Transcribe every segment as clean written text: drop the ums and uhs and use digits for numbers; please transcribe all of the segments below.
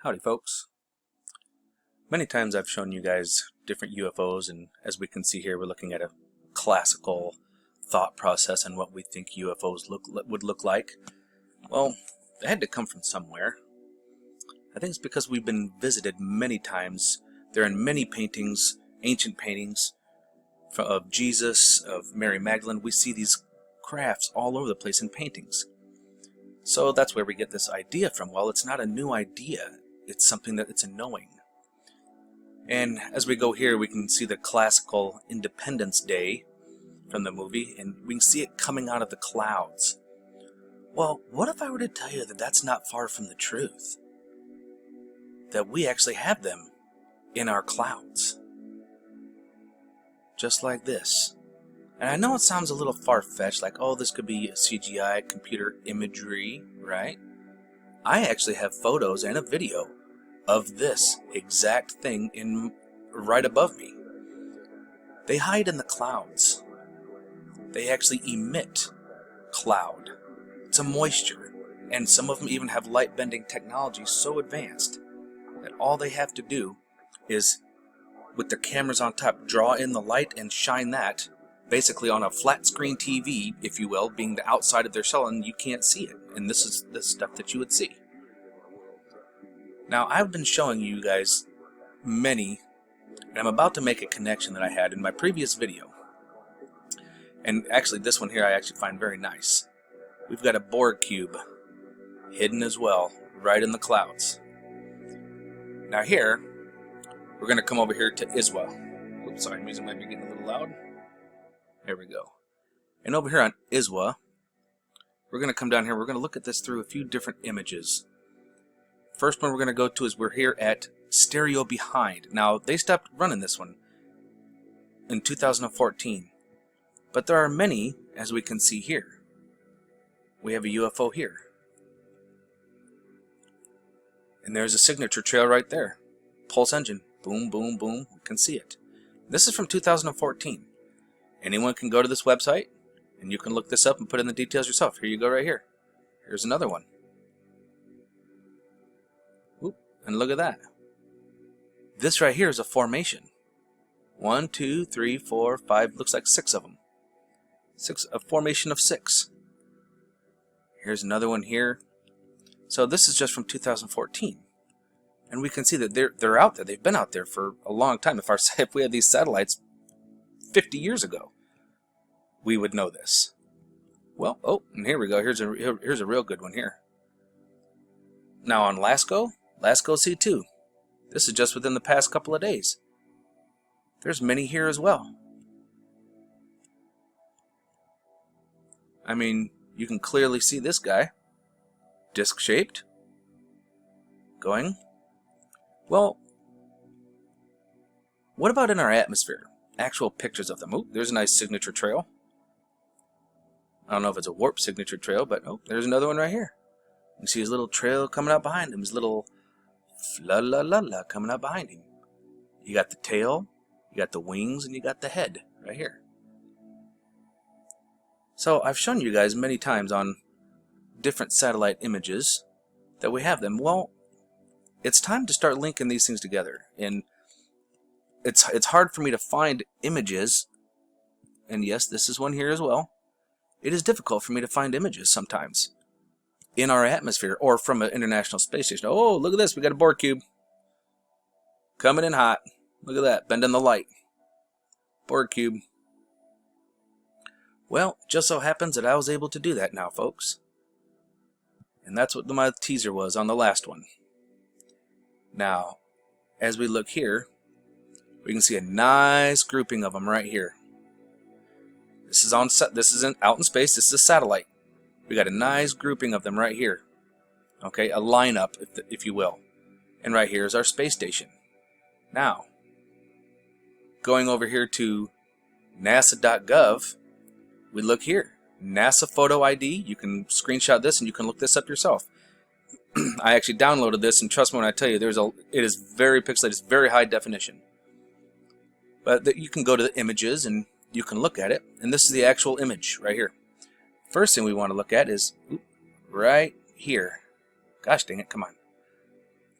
Howdy folks. Many times I've shown you guys different UFOs, and as we can see here, we're looking at a classical thought process on what we think UFOs would look like. Well, they had to come from somewhere. I think it's because we've been visited many times. They're in many paintings, ancient paintings of Jesus, of Mary Magdalene. We see these crafts all over the place in paintings. So that's where we get this idea from. Well, it's not a new idea. It's something that it's a knowing. And as we go here, we can see the classical Independence Day from the movie, and we can see it coming out of the clouds. Well, what if I were to tell you that that's not far from the truth? That we actually have them in our clouds. Just like this. And I know it sounds a little far-fetched, like, oh, this could be CGI, computer imagery, right? I actually have photos and a video of this exact thing right above me. They hide in the clouds. They actually emit cloud. It's a moisture. And some of them even have light-bending technology so advanced that all they have to do is, with their cameras on top, draw in the light and shine that basically on a flat screen TV, if you will, being the outside of their cell, and you can't see it. And this is the stuff that you would see. Now, I've been showing you guys many, and I'm about to make a connection that I had in my previous video. And actually, this one here I actually find very nice. We've got a Borg cube hidden as well, right in the clouds. Now here, we're going to come over here to ISWA. Oops, sorry, music might be getting a little loud. There we go. And over here on ISWA, we're going to come down here. We're going to look at this through a few different images. First one we're going to go to is we're here at Stereo Behind. Now, they stopped running this one in 2014. But there are many, as we can see here. We have a UFO here. And there's a signature trail right there. Pulse engine. Boom, boom, boom. We can see it. This is from 2014. Anyone can go to this website, and you can look this up and put in the details yourself. Here you go right here. Here's another one. Oop, and look at that. This right here is a formation. 1, 2, 3, 4, 5, looks like 6 of them. A formation of 6. Here's another one here. So this is just from 2014. And we can see that they're out there. They've been out there for a long time. If we had these satellites 50 years ago, we would know this. Well, oh, and here we go. Here's a real good one here. Now on Lasco C2. This is just within the past couple of days. There's many here as well. I mean, you can clearly see this guy. Disc-shaped. Going. Well, what about in our atmosphere? Actual pictures of them. Oh, there's a nice signature trail. I don't know if it's a warp signature trail, but oh, there's another one right here. You see his little trail coming up behind him. His little la-la-la-la coming up behind him. You got the tail, you got the wings, and you got the head right here. So I've shown you guys many times on different satellite images that we have them. Well, it's time to start linking these things together. And it's hard for me to find images, and yes, this is one here as well. It is difficult for me to find images sometimes in our atmosphere or from an international space station. Oh, look at this. We got a Borg cube coming in hot. Look at that, bending the light. Borg cube. Well, it just so happens that I was able to do that now, folks. And that's what my teaser was on the last one. Now, as we look here, we can see a nice grouping of them right here. This is out in space. This is a satellite. We got a nice grouping of them right here. Okay, a lineup, if you will. And right here is our space station. Now, going over here to NASA.gov, we look here. NASA photo ID. You can screenshot this and you can look this up yourself. I actually downloaded this, and trust me when I tell you, it is very pixelated. It's very high definition. But you can go to the images and you can look at it, and this is the actual image right here. First thing we want to look at is right here. Gosh dang it, come on.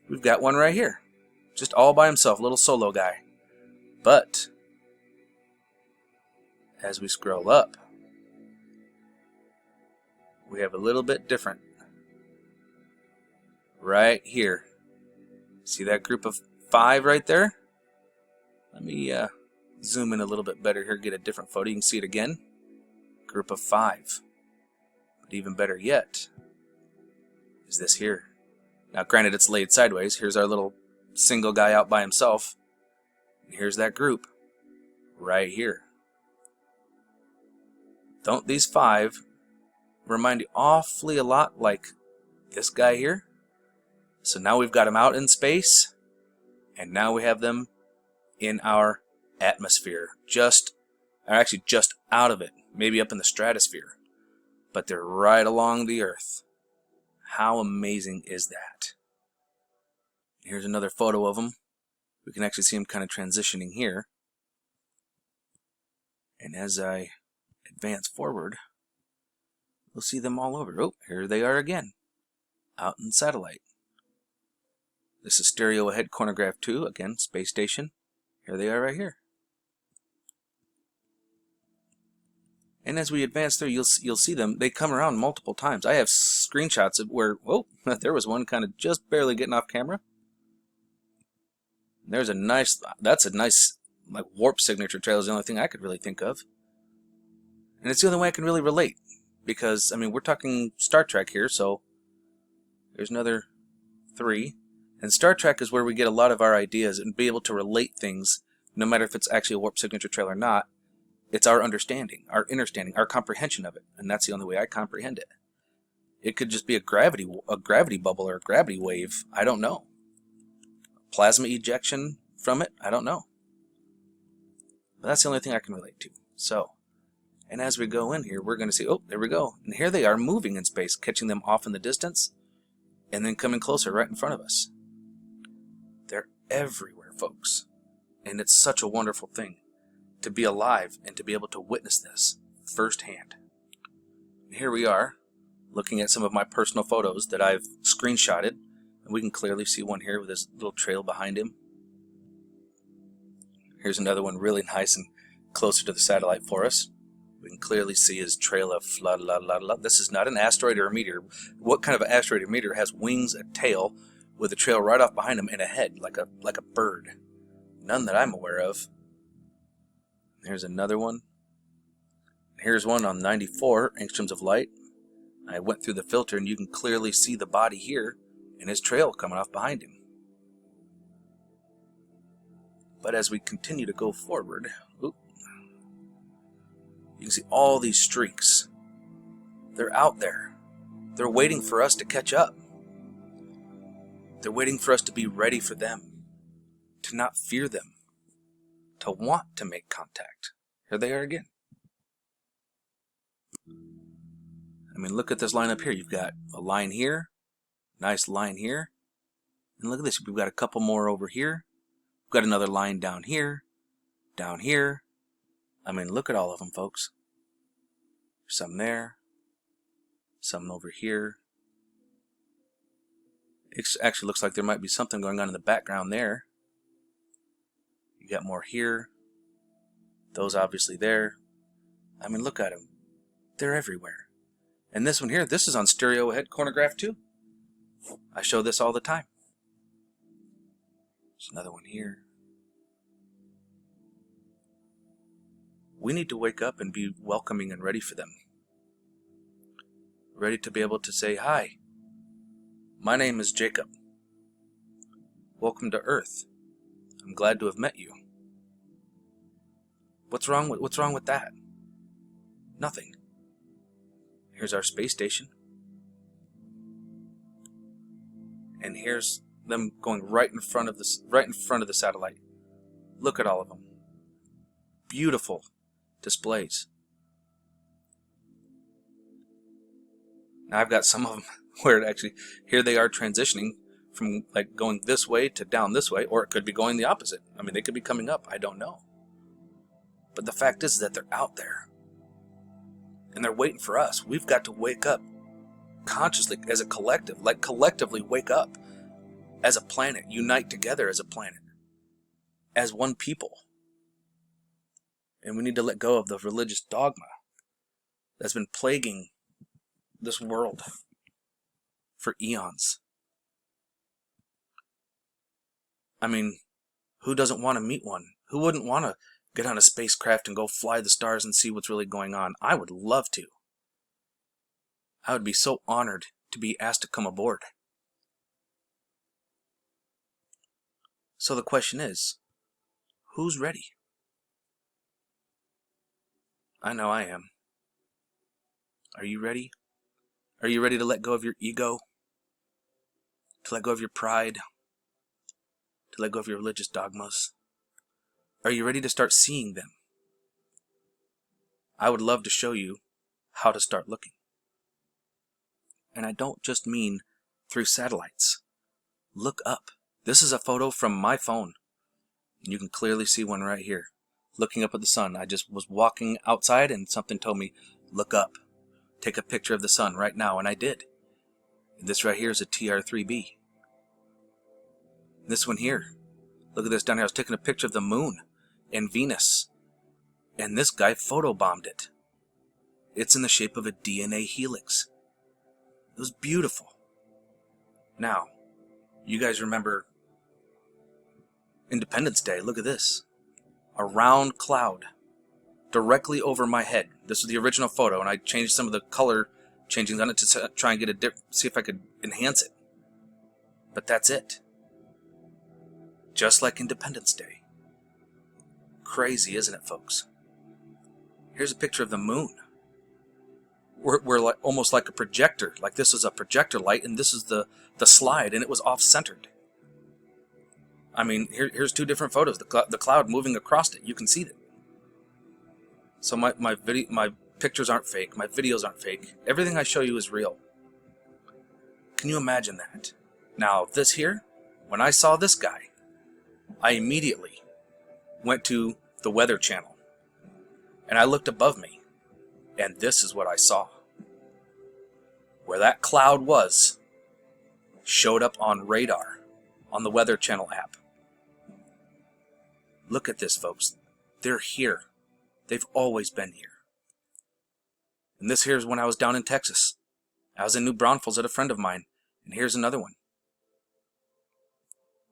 we've got one right here. Just all by himself, little solo guy. But as we scroll up, we have a little bit different. Right here. See that group of 5 right there? Let me zoom in a little bit better here, get a different photo. You can see it again. Group of 5. But even better yet is this here. Now granted, it's laid sideways. Here's our little single guy out by himself. And here's that group right here. Don't these 5 remind you awfully a lot like this guy here? So now we've got them out in space, and now we have them in our atmosphere. Just out of it, maybe up in the stratosphere. But they're right along the Earth. How amazing is that? Here's another photo of them. We can actually see them kind of transitioning here. And as I advance forward, we'll see them all over. Oh, here they are again, out in satellite. This is stereo ahead, chronograph 2, again, space station. Here they are right here. And as we advance through, you'll see them. They come around multiple times. I have screenshots of where, oh, there was one kind of just barely getting off camera. There's a nice, that's a nice like warp signature trail is the only thing I could really think of. And it's the only way I can really relate. Because, I mean, we're talking Star Trek here, so there's another 3. And Star Trek is where we get a lot of our ideas and be able to relate things, no matter if it's actually a warp signature trail or not. It's our understanding, our innerstanding, our comprehension of it. And that's the only way I comprehend it. It could just be a gravity bubble or a gravity wave. I don't know. Plasma ejection from it. I don't know. But that's the only thing I can relate to. So, and as we go in here, we're going to see, oh, there we go. And here they are moving in space, catching them off in the distance, and then coming closer right in front of us. They're everywhere, folks. And it's such a wonderful thing to be alive and to be able to witness this firsthand. And here we are, looking at some of my personal photos that I've screenshotted. And we can clearly see one here with this little trail behind him. Here's another one really nice and closer to the satellite for us. We can clearly see his trail of la. This is not an asteroid or a meteor. What kind of an asteroid or meteor has wings, a tail, with a trail right off behind him and a head like a bird? None that I'm aware of. Here's another one. Here's one on 94 angstroms of light. I went through the filter and you can clearly see the body here and his trail coming off behind him. But as we continue to go forward, you can see all these streaks. They're out there. They're waiting for us to catch up. They're waiting for us to be ready for them, to not fear them, to want to make contact. Here they are again. I mean, look at this line up here. You've got a line here, nice line here, and look at this. We've got a couple more over here. We've got another line down here, down here. I mean, look at all of them, folks. Some there, some over here. It actually looks like there might be something going on in the background there. You got more here. Those obviously there. I mean, look at them. They're everywhere. And this one here, this is on stereo ahead chronograph 2. I show this all the time. There's another one here. We need to wake up and be welcoming and ready for them. Ready to be able to say, hi, my name is Jacob. Welcome to Earth. I'm glad to have met you. What's wrong with that? Nothing. Here's our space station. And here's them going right in front of the satellite. Look at all of them. Beautiful displays. Now I've got some of them where it actually, here they are transitioning from like going this way to down this way, or it could be going the opposite. I mean, they could be coming up. I don't know. But the fact is that they're out there. And they're waiting for us. We've got to wake up consciously as a collective, like collectively wake up as a planet, unite together as a planet, as one people. And we need to let go of the religious dogma that's been plaguing this world for eons. I mean, who doesn't want to meet one? Who wouldn't want to get on a spacecraft and go fly the stars and see what's really going on? I would love to. I would be so honored to be asked to come aboard. So the question is, who's ready? I know I am. Are you ready? Are you ready to let go of your ego? To let go of your pride? To let go of your religious dogmas? Are you ready to start seeing them? I would love to show you how to start looking. And I don't just mean through satellites. Look up. This is a photo from my phone. You can clearly see one right here. Looking up at the sun. I just was walking outside and something told me, look up. Take a picture of the sun right now, and I did. And this right here is a TR-3B. This one here. Look at this down here. I was taking a picture of the moon and Venus. And this guy photobombed it. It's in the shape of a DNA helix. It was beautiful. Now, you guys remember Independence Day. Look at this. A round cloud directly over my head. This was the original photo, and I changed some of the color changing on it to try and get see if I could enhance it. But that's it. Just like Independence Day. Crazy, isn't it, folks? Here's a picture of the moon. We're like almost like a projector. Like this is a projector light, and this is the slide, and it was off-centered. I mean, here's two different photos. The cloud moving across it. You can see it. So my pictures aren't fake. My videos aren't fake. Everything I show you is real. Can you imagine that? Now, this here, when I saw this guy, I immediately went to the Weather Channel, and I looked above me, and this is what I saw. Where that cloud was, showed up on radar, on the Weather Channel app. Look at this, folks. They're here. They've always been here. And this here is when I was down in Texas. I was in New Braunfels at a friend of mine, and here's another one.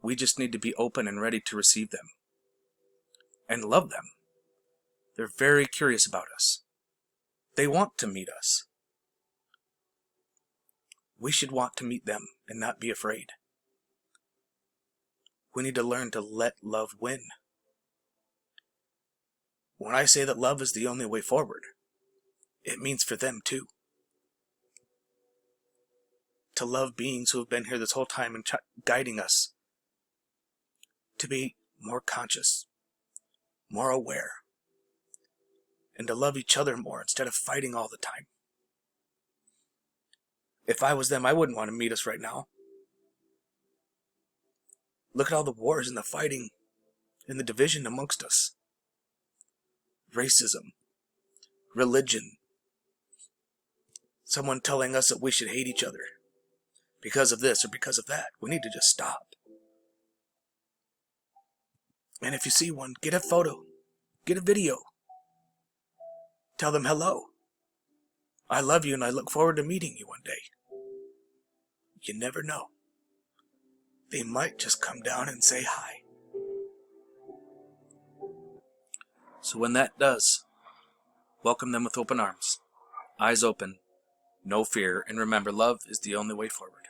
We just need to be open and ready to receive them. And love them. They're very curious about us. They want to meet us. We should want to meet them and not be afraid. We need to learn to let love win. When I say that love is the only way forward, it means for them too. To love beings who have been here this whole time and guiding us. To be more conscious, more aware, and to love each other more instead of fighting all the time. If I was them, I wouldn't want to meet us right now. Look at all the wars and the fighting and the division amongst us. Racism, religion, someone telling us that we should hate each other because of this or because of that. We need to just stop. And if you see one, get a photo, get a video. Tell them hello. I love you and I look forward to meeting you one day. You never know. They might just come down and say hi. So when that does, welcome them with open arms, eyes open, no fear, and remember, love is the only way forward.